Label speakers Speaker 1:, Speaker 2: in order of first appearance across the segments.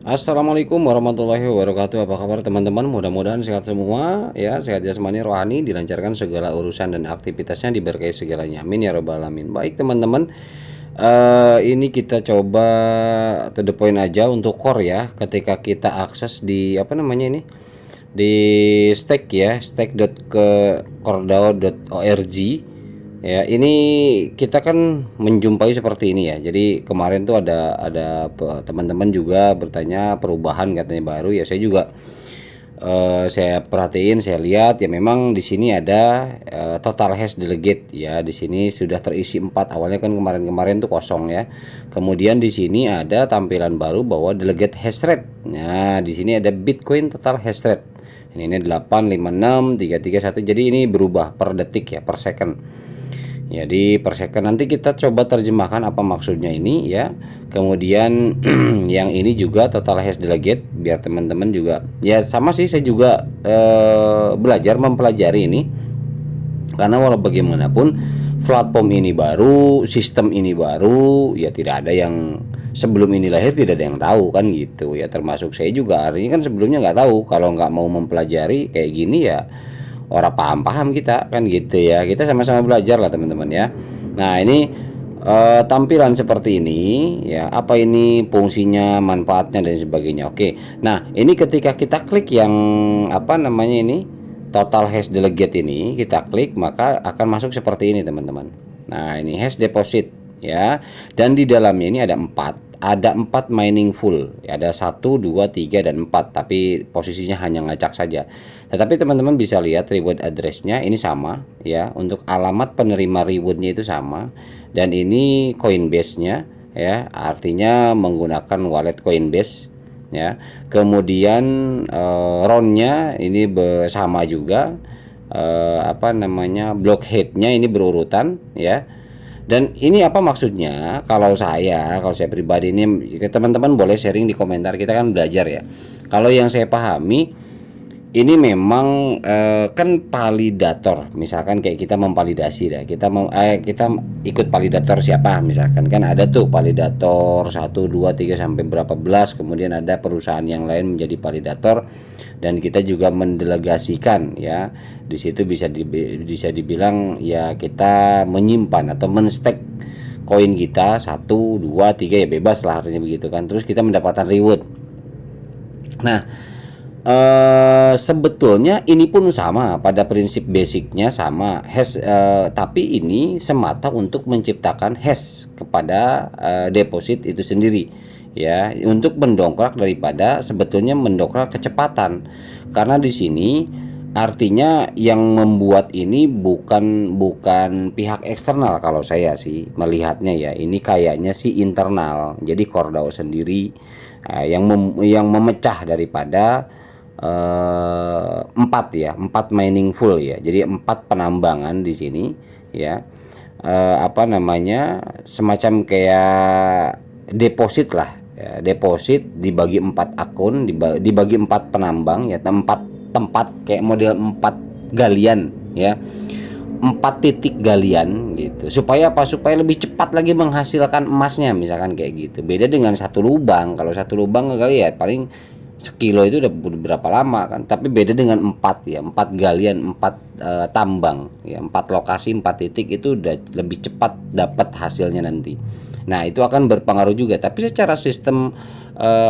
Speaker 1: Assalamualaikum warahmatullahi wabarakatuh. Apa kabar teman-teman? Mudah-mudahan sehat semua ya, sehat jasmani rohani, dilancarkan segala urusan dan aktivitasnya, diberkahi segalanya. Amin ya rabbal alamin. Baik teman-teman, ini kita coba to the point aja untuk core ya. Ketika kita akses di apa namanya ini, di stack ya, stack.ke.cordao.org ya. Ini kita kan menjumpai seperti ini ya. Jadi kemarin tuh ada teman-teman juga bertanya perubahan katanya baru ya. Saya juga saya perhatiin, saya lihat ya, memang di sini ada total hash delegate ya. Di sini sudah terisi 4. Awalnya kan kemarin-kemarin tuh kosong ya. Kemudian di sini ada tampilan baru bahwa delegate hash rate. Nah, di sini ada Bitcoin total hash rate. Ini 856.331. Jadi ini berubah per detik ya, per second. Jadi per second, nanti kita coba terjemahkan apa maksudnya ini ya. Kemudian yang ini juga total hash delegate, biar teman-teman juga ya sama sih, saya juga belajar mempelajari ini, karena walau bagaimanapun platform ini baru, sistem ini baru ya, tidak ada yang sebelum ini lahir tidak ada yang tahu kan gitu ya, termasuk saya juga. Artinya kan sebelumnya nggak tahu. Kalau nggak mau mempelajari kayak gini ya orang paham-paham kita kan gitu ya. Kita sama-sama belajar lah teman-teman ya. Nah ini tampilan seperti ini ya, apa ini fungsinya, manfaatnya dan sebagainya. Oke, nah ini ketika kita klik yang apa namanya ini, total hash delegate ini, kita klik maka akan masuk seperti ini teman-teman. Nah ini hash deposit ya, dan di dalamnya ini ada empat mining full ya, ada 1, 2, 3 dan 4, tapi posisinya hanya ngacak saja. Tetapi teman-teman bisa lihat reward addressnya ini sama ya, untuk alamat penerima rewardnya itu sama, dan ini Coinbase nya ya, artinya menggunakan wallet Coinbase ya. Kemudian roundnya ini sama juga, apa namanya, block headnya ini berurutan ya. Dan ini apa maksudnya? Kalau saya pribadi ini, teman-teman boleh sharing di komentar, kita kan belajar ya. Kalau yang saya pahami ini memang kan validator, misalkan kayak kita memvalidasi dah, kita ikut validator siapa, misalkan kan ada tuh validator 1, 2, 3 sampai berapa belas, kemudian ada perusahaan yang lain menjadi validator, dan kita juga mendelegasikan ya. Di situ bisa dibilang ya, kita menyimpan atau menstake koin kita 1, 2, 3 ya, bebas lah artinya begitu kan. Terus kita mendapatkan reward. Nah sebetulnya ini pun sama, pada prinsip basicnya sama hash, tapi ini semata untuk menciptakan hash kepada deposit itu sendiri ya, untuk mendongkrak daripada, sebetulnya mendongkrak kecepatan. Karena di sini artinya yang membuat ini bukan pihak eksternal, kalau saya sih melihatnya ya, ini kayaknya sih internal. Jadi Cordao sendiri yang memecah daripada 4 mining full ya. Jadi 4 penambangan di sini ya, apa namanya, semacam kayak deposit lah ya, deposit dibagi 4 akun, dibagi 4 penambang ya, tempat kayak model 4 galian ya, 4 titik galian gitu. Supaya apa? Supaya lebih cepat lagi menghasilkan emasnya, misalkan kayak gitu. Beda dengan satu lubang. Kalau satu lubang kali ya paling sekilo itu udah berapa lama kan, tapi beda dengan 4 ya, 4 galian, 4 tambang ya, 4 lokasi, 4 titik, itu udah lebih cepat dapat hasilnya nanti. Nah itu akan berpengaruh juga, tapi secara sistem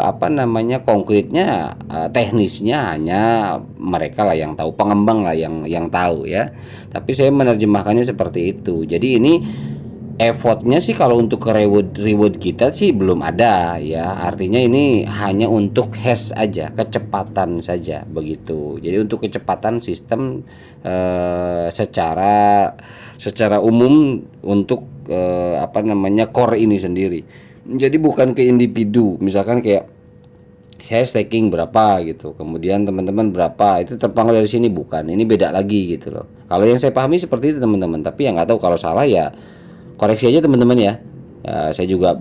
Speaker 1: apa namanya, konkretnya, teknisnya hanya mereka lah yang tahu, pengembang lah yang tahu ya. Tapi saya menerjemahkannya seperti itu. Jadi ini effortnya sih kalau untuk ke reward kita sih belum ada ya, artinya ini hanya untuk hash aja, kecepatan saja begitu. Jadi untuk kecepatan sistem secara umum untuk apa namanya, core ini sendiri. Jadi bukan ke individu, misalkan kayak saya staking berapa gitu, kemudian teman-teman berapa, itu terpengaruh dari sini, bukan, ini beda lagi gitu loh. Kalau yang saya pahami seperti itu teman-teman, tapi yang nggak tahu, kalau salah ya koreksi aja teman-teman ya. Saya juga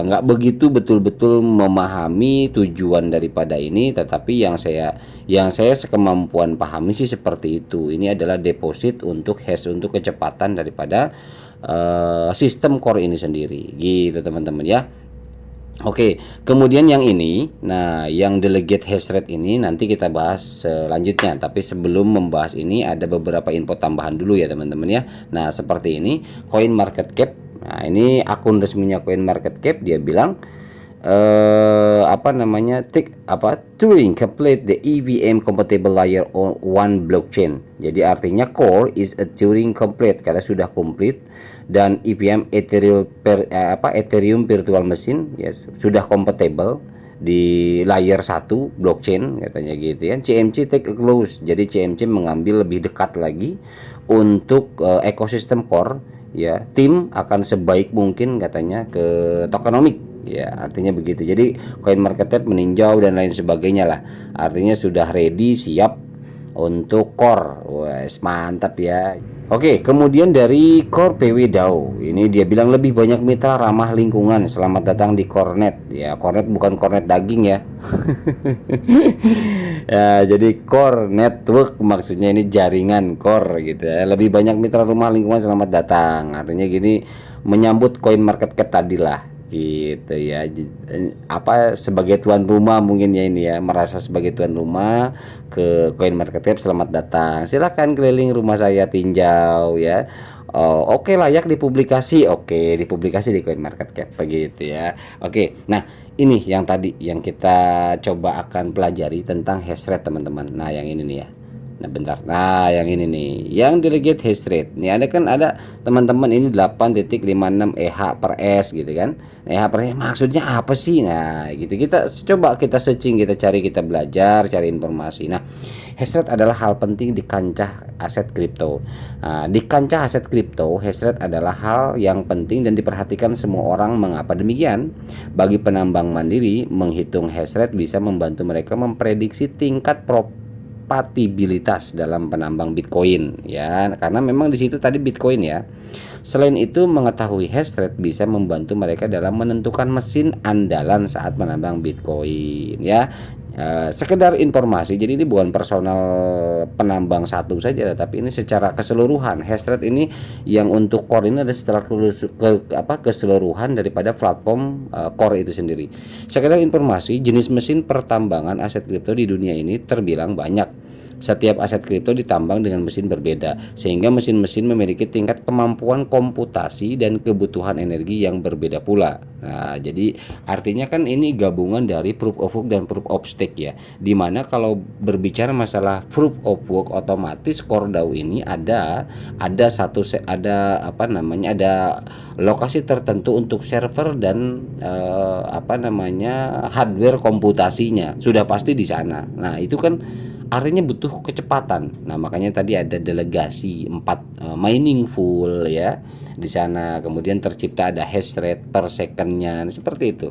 Speaker 1: nggak begitu betul-betul memahami tujuan daripada ini, tetapi yang saya sekemampuan pahami sih seperti itu. Ini adalah deposit untuk hash, untuk kecepatan daripada sistem core ini sendiri gitu teman-teman ya. Oke, kemudian yang ini, nah yang delegate hash rate ini nanti kita bahas selanjutnya. Tapi sebelum membahas ini ada beberapa info tambahan dulu ya teman-teman ya. Nah seperti ini, Coin Market Cap. Nah ini akun resminya Coin Market Cap, dia bilang apa namanya, Turing complete the EVM compatible layer on one blockchain. Jadi artinya core is a Turing complete, karena sudah komplit, dan EVM Ethereum virtual machine yes sudah compatible di layer 1 blockchain katanya gitu ya. CMC take a close, jadi CMC mengambil lebih dekat lagi untuk ekosistem core ya. Tim akan sebaik mungkin katanya ke tokenomic ya, artinya begitu. Jadi coin market cap meninjau dan lain sebagainya lah, artinya sudah ready, siap untuk core. Wes mantap ya. Oke, kemudian dari Core PW DAO, ini dia bilang lebih banyak mitra ramah lingkungan. Selamat datang di CoreNet. Ya, CoreNet bukan cornet daging ya. Ya, jadi Core Network maksudnya ini jaringan core gitu ya. Lebih banyak mitra ramah lingkungan, selamat datang. Artinya gini, menyambut Coin Market Cap tadi lah gitu ya. Apa sebagai tuan rumah mungkin ya, ini ya, merasa sebagai tuan rumah ke Coin Market Cap, selamat datang, silahkan keliling rumah saya tinjau ya. Oh, oke, layak dipublikasi, oke dipublikasi di Coin Market Cap begitu ya. Oke, nah ini yang tadi yang kita coba akan pelajari tentang hash rate teman-teman. Nah yang ini nih ya. Nah bentar, nah yang ini nih, yang delegate hash rate nih, ada kan, ada teman-teman ini 8.56 EH per S gitu kan. Nah, EH per S maksudnya apa sih? Nah gitu, kita coba kita searching, kita cari, kita belajar, cari informasi. Nah hash rate adalah hal penting di kancah aset kripto. Nah, di kancah aset kripto, hash rate adalah hal yang penting dan diperhatikan semua orang. Mengapa demikian? Bagi penambang mandiri, menghitung hash rate bisa membantu mereka memprediksi tingkat kompatibilitas dalam penambang Bitcoin ya, karena memang di situ tadi Bitcoin ya. Selain itu, mengetahui hash rate bisa membantu mereka dalam menentukan mesin andalan saat menambang Bitcoin ya. Sekedar informasi, jadi ini bukan personal penambang satu saja, tapi ini secara keseluruhan. Hash rate ini yang untuk core ini ada secara keseluruhan daripada platform core itu sendiri. Sekedar informasi, jenis mesin pertambangan aset kripto di dunia ini terbilang banyak. Setiap aset kripto ditambang dengan mesin berbeda, sehingga mesin-mesin memiliki tingkat kemampuan komputasi dan kebutuhan energi yang berbeda pula. Nah, jadi artinya kan ini gabungan dari proof of work dan proof of stake ya. Dimana kalau berbicara masalah proof of work, otomatis core DAO ini ada ada lokasi tertentu untuk server dan hardware komputasinya sudah pasti di sana. Nah, itu kan artinya butuh kecepatan. Nah, makanya tadi ada delegasi 4 mining full ya di sana. Kemudian tercipta ada hash rate per secondnya, seperti itu.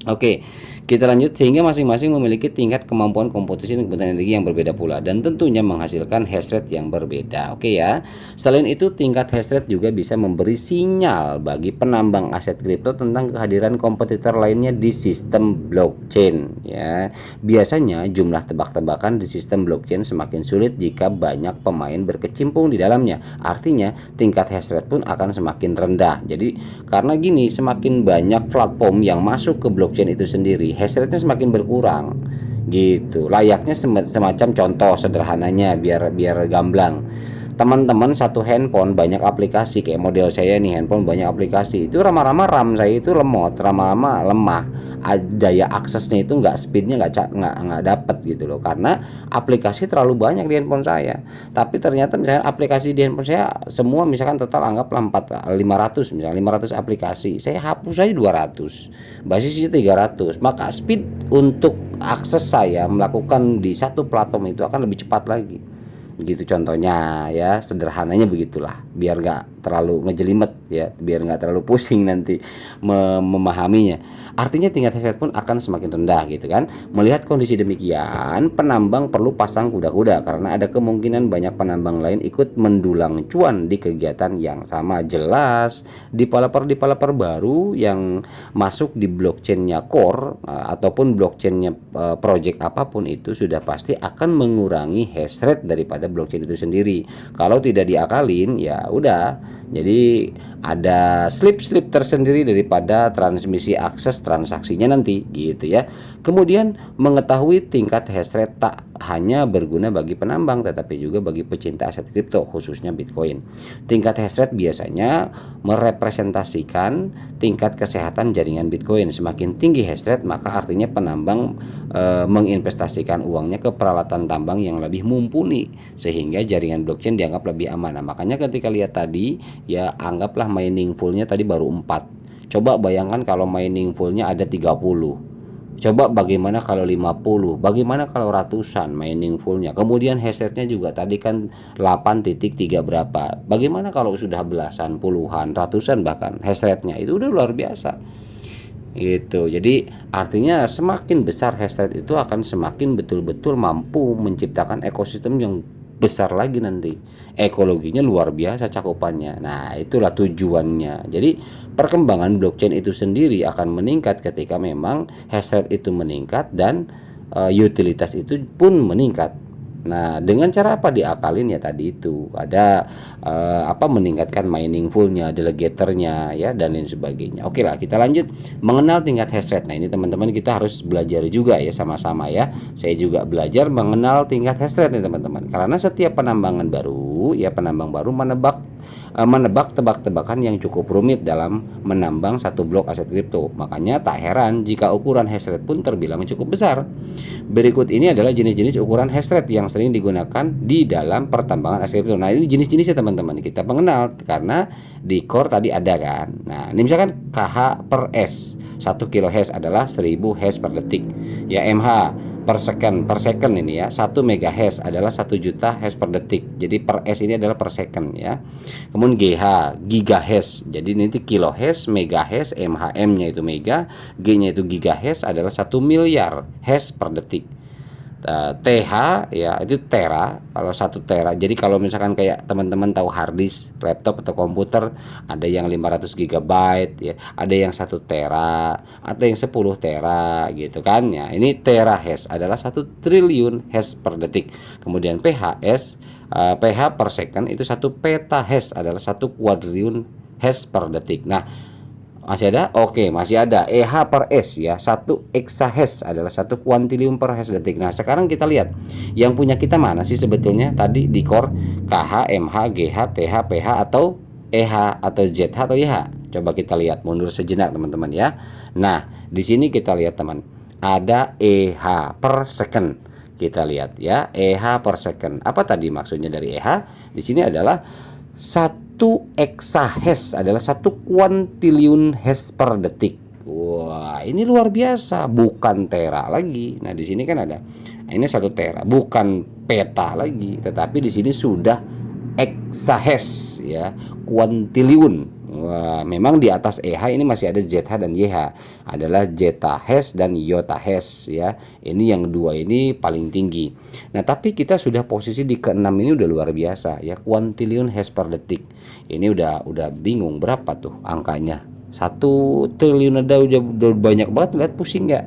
Speaker 1: Oke, kita lanjut. Sehingga masing-masing memiliki tingkat kemampuan komputasi dan kebutuhan energi yang berbeda pula, dan tentunya menghasilkan hash rate yang berbeda. Oke ya. Selain itu, tingkat hash rate juga bisa memberi sinyal bagi penambang aset kripto tentang kehadiran kompetitor lainnya di sistem blockchain ya. Biasanya jumlah tebak-tebakan di sistem blockchain semakin sulit jika banyak pemain berkecimpung di dalamnya. Artinya tingkat hash rate pun akan semakin rendah. Jadi karena gini, semakin banyak platform yang masuk ke blockchain itu sendiri, hash rate-nya semakin berkurang gitu. Layaknya semacam contoh sederhananya, biar gamblang. Teman-teman satu handphone banyak aplikasi, kayak model saya nih, handphone banyak aplikasi, itu lama-lama RAM saya itu lemot, lama-lama lemah, daya aksesnya itu speednya nggak dapet gitu loh, karena aplikasi terlalu banyak di handphone saya. Tapi ternyata misalnya aplikasi di handphone saya semua, misalkan total anggaplah 500, misalnya 500 aplikasi, saya hapus aja 200, basisnya 300, maka speed untuk akses saya melakukan di satu platform itu akan lebih cepat lagi gitu. Contohnya ya, sederhananya begitulah, biar nggak terlalu ngejelimet ya, biar nggak terlalu pusing nanti memahaminya. Artinya tingkat hash rate pun akan semakin rendah gitu kan. Melihat kondisi demikian, penambang perlu pasang kuda-kuda, karena ada kemungkinan banyak penambang lain ikut mendulang cuan di kegiatan yang sama. Jelas developer baru yang masuk di blockchainnya core ataupun blockchainnya project apapun itu sudah pasti akan mengurangi hash rate daripada blockchain itu sendiri. Kalau tidak diakalin ya udah, Jadi ada slip-slip tersendiri daripada transmisi akses transaksinya nanti gitu ya. Kemudian mengetahui tingkat hash rate tak hanya berguna bagi penambang tetapi juga bagi pecinta aset kripto khususnya Bitcoin. Tingkat hash rate biasanya merepresentasikan tingkat kesehatan jaringan Bitcoin. Semakin tinggi hash rate maka artinya penambang menginvestasikan uangnya ke peralatan tambang yang lebih mumpuni sehingga jaringan blockchain dianggap lebih aman. Nah, makanya ketika lihat tadi ya anggaplah mining fullnya tadi baru 4. Coba bayangkan kalau mining fullnya ada 30. Coba bagaimana kalau 50, bagaimana kalau ratusan mining fullnya. Kemudian hash rate-nya juga tadi kan 8.3 berapa. Bagaimana kalau sudah belasan, puluhan, ratusan bahkan hash rate-nya. Itu udah luar biasa. Gitu. Jadi artinya semakin besar hash rate itu akan semakin betul-betul mampu menciptakan ekosistem yang besar lagi nanti. Ekologinya luar biasa cakupannya. Nah, itulah tujuannya. Jadi perkembangan blockchain itu sendiri akan meningkat ketika memang hash rate itu meningkat dan utilitas itu pun meningkat. Nah, dengan cara apa diakalin ya tadi itu ada meningkatkan mining fullnya, delegatornya ya dan lain sebagainya. Oke lah, kita lanjut mengenal tingkat hash rate. Nah, ini teman-teman kita harus belajar juga ya sama-sama ya. Saya juga belajar mengenal tingkat hash rate nih teman-teman. Karena setiap penambangan baru ya penambang baru menebak tebak-tebakan yang cukup rumit dalam menambang satu blok aset kripto. Makanya tak heran jika ukuran hash rate pun terbilang cukup besar. Berikut ini adalah jenis-jenis ukuran hash rate yang sering digunakan di dalam pertambangan aset kripto. Nah, ini jenis-jenisnya teman-teman kita pengenal karena di core tadi ada kan. Nah, ini misalkan KH per S 1 kilo hash adalah 1000 hash per detik. Ya MH per second ini ya 1 mega hash adalah 1 juta hash per detik. Jadi per S ini adalah per second ya. Kemudian GH giga hash. Jadi nanti kilo hash, mega hash, MHM nya itu mega, G nya itu giga hash adalah 1 miliar hash per detik. TH ya itu tera, kalau 1 tera. Jadi kalau misalkan kayak teman-teman tahu hard disk laptop atau komputer ada yang 500 GB ya, ada yang 1 tera, ada yang 10 tera gitu kan ya. Ini tera hash adalah 1 triliun hash per detik. Kemudian PH per second itu 1 peta hash adalah 1 kuadriliun hash per detik. Nah, masih ada? Oke, masih ada. EH per S ya, 1 exahash adalah 1 kuantilium per hash detik. Nah, sekarang kita lihat yang punya kita mana sih sebetulnya tadi di core KH, MH, GH, TH, PH atau EH atau ZH atau YH. Coba kita lihat mundur sejenak teman-teman ya. Nah, di sini kita lihat teman, ada EH per second. Kita lihat ya, EH per second. Apa tadi maksudnya dari EH? Di sini adalah 1 exahash adalah 1 kuantiliun hash per detik. Wah, ini luar biasa, bukan tera lagi. Nah, di sini kan ada. Ini 1 tera, bukan peta lagi, tetapi di sini sudah exahash ya, kuantiliun. Wah, memang di atas EH ini masih ada ZH dan YH. Adalah zeta hash dan iota hash ya. Ini yang dua ini paling tinggi. Nah, tapi kita sudah posisi di ke-6 ini udah luar biasa ya, kuantiliun hash per detik. Ini udah bingung berapa tuh angkanya. 1 triliun udah banyak banget, lihat pusing nggak?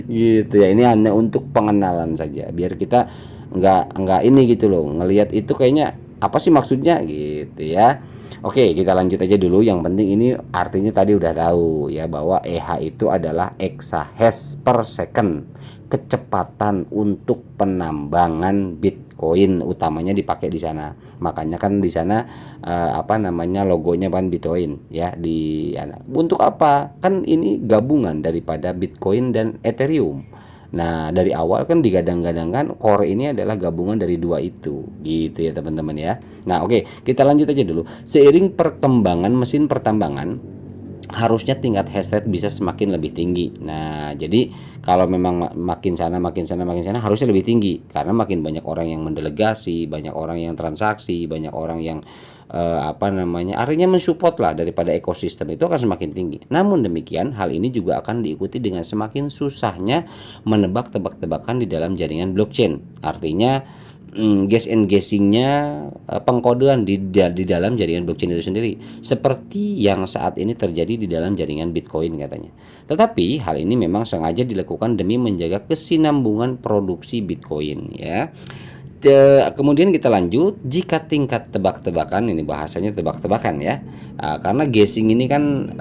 Speaker 1: Gitu ya. Ini hanya untuk pengenalan saja biar kita nggak ini gitu loh, ngelihat itu kayaknya apa sih maksudnya gitu ya. Oke, kita lanjut aja dulu. Yang penting ini artinya tadi udah tahu ya bahwa EH itu adalah exahash per second. Kecepatan untuk penambangan Bitcoin utamanya dipakai di sana. Makanya kan di sana logonya kan Bitcoin ya untuk apa? Kan ini gabungan daripada Bitcoin dan Ethereum. Nah, dari awal kan digadang-gadangkan core ini adalah gabungan dari dua itu, gitu ya teman-teman ya. Nah, oke, kita lanjut aja dulu. Seiring perkembangan mesin pertambangan, harusnya tingkat hash rate bisa semakin lebih tinggi. Nah, jadi kalau memang makin sana harusnya lebih tinggi karena makin banyak orang yang mendelegasi, banyak orang yang transaksi, banyak orang yang artinya mensupport lah daripada ekosistem itu akan semakin tinggi. Namun demikian hal ini juga akan diikuti dengan semakin susahnya menebak tebak-tebakan di dalam jaringan blockchain. Artinya guess and guessingnya, pengkodean di dalam jaringan blockchain itu sendiri seperti yang saat ini terjadi di dalam jaringan Bitcoin katanya. Tetapi hal ini memang sengaja dilakukan demi menjaga kesinambungan produksi Bitcoin ya. Kemudian kita lanjut, jika tingkat tebak-tebakan, ini bahasanya tebak-tebakan ya. Karena guessing ini kan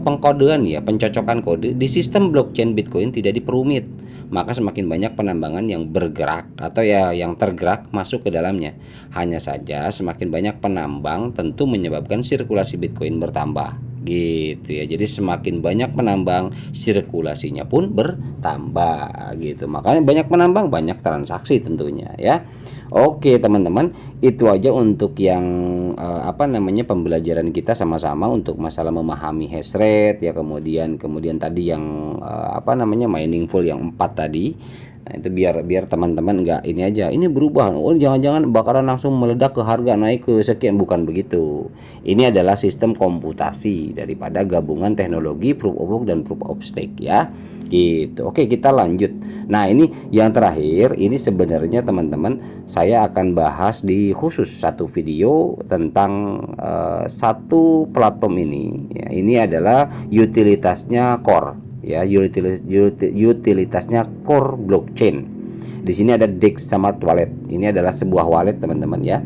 Speaker 1: pengkodean ya, pencocokan kode di sistem blockchain Bitcoin tidak diperumit, maka semakin banyak penambangan yang bergerak atau ya yang tergerak masuk ke dalamnya. Hanya saja semakin banyak penambang tentu menyebabkan sirkulasi Bitcoin bertambah gitu ya. Jadi semakin banyak penambang, sirkulasinya pun bertambah gitu. Makanya banyak penambang, banyak transaksi tentunya ya. Oke teman-teman, itu aja untuk yang pembelajaran kita sama-sama untuk masalah memahami hash rate ya, kemudian tadi yang meaningful yang 4 tadi. Nah, itu biar teman-teman enggak ini aja, ini berubah, oh jangan-jangan bakaran langsung meledak ke harga naik ke sekian, bukan begitu. Ini adalah sistem komputasi daripada gabungan teknologi proof of work dan proof of stake ya. Gitu. Oke, kita lanjut. Nah, ini yang terakhir, ini sebenarnya teman-teman saya akan bahas di khusus satu video tentang satu platform ini. Ya, ini adalah utilitasnya Core. Ya, utilitasnya Core blockchain. Di sini ada Dexamart Wallet. Ini adalah sebuah wallet teman-teman ya.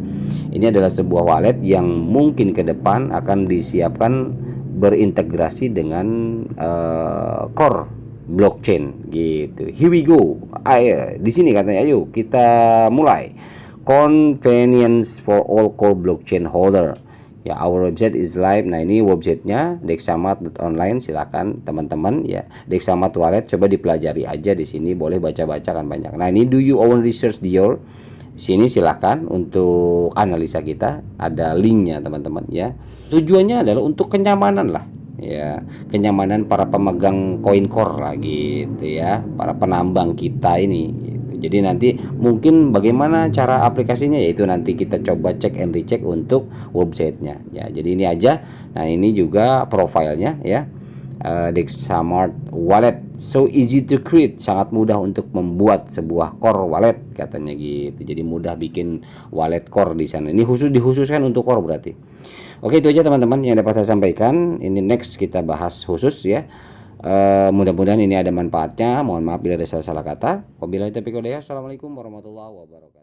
Speaker 1: Ini adalah sebuah wallet yang mungkin ke depan akan disiapkan berintegrasi dengan Core blockchain gitu. Here we go. Ayo, di sini katanya ayo kita mulai. Convenience for all Core blockchain holder. Ya, our website is live. Nah, ini websitenya dexamart.online, silakan teman-teman ya. Dexamart Wallet coba dipelajari aja di sini, boleh baca-baca kan banyak. Nah, ini do you own research Dior? Sini silakan untuk analisa kita, ada linknya teman-teman ya. Tujuannya adalah untuk kenyamanan lah ya, kenyamanan para pemegang koin core lah gitu ya, para penambang kita ini gitu. Jadi nanti mungkin bagaimana cara aplikasinya, yaitu nanti kita coba cek and recheck untuk websitenya ya. Jadi ini aja. Nah, ini juga profilnya ya, Dexamart Wallet, so easy to create, sangat mudah untuk membuat sebuah core wallet katanya gitu. Jadi mudah bikin wallet core di sana. Ini dikhususkan untuk core berarti. Oke, itu aja teman-teman yang dapat saya sampaikan. Ini next kita bahas khusus ya. Mudah-mudahan ini ada manfaatnya. Mohon maaf bila ada salah-salah kata. Wabillahi taufiq wal hidayah. Assalamualaikum warahmatullahi wabarakatuh.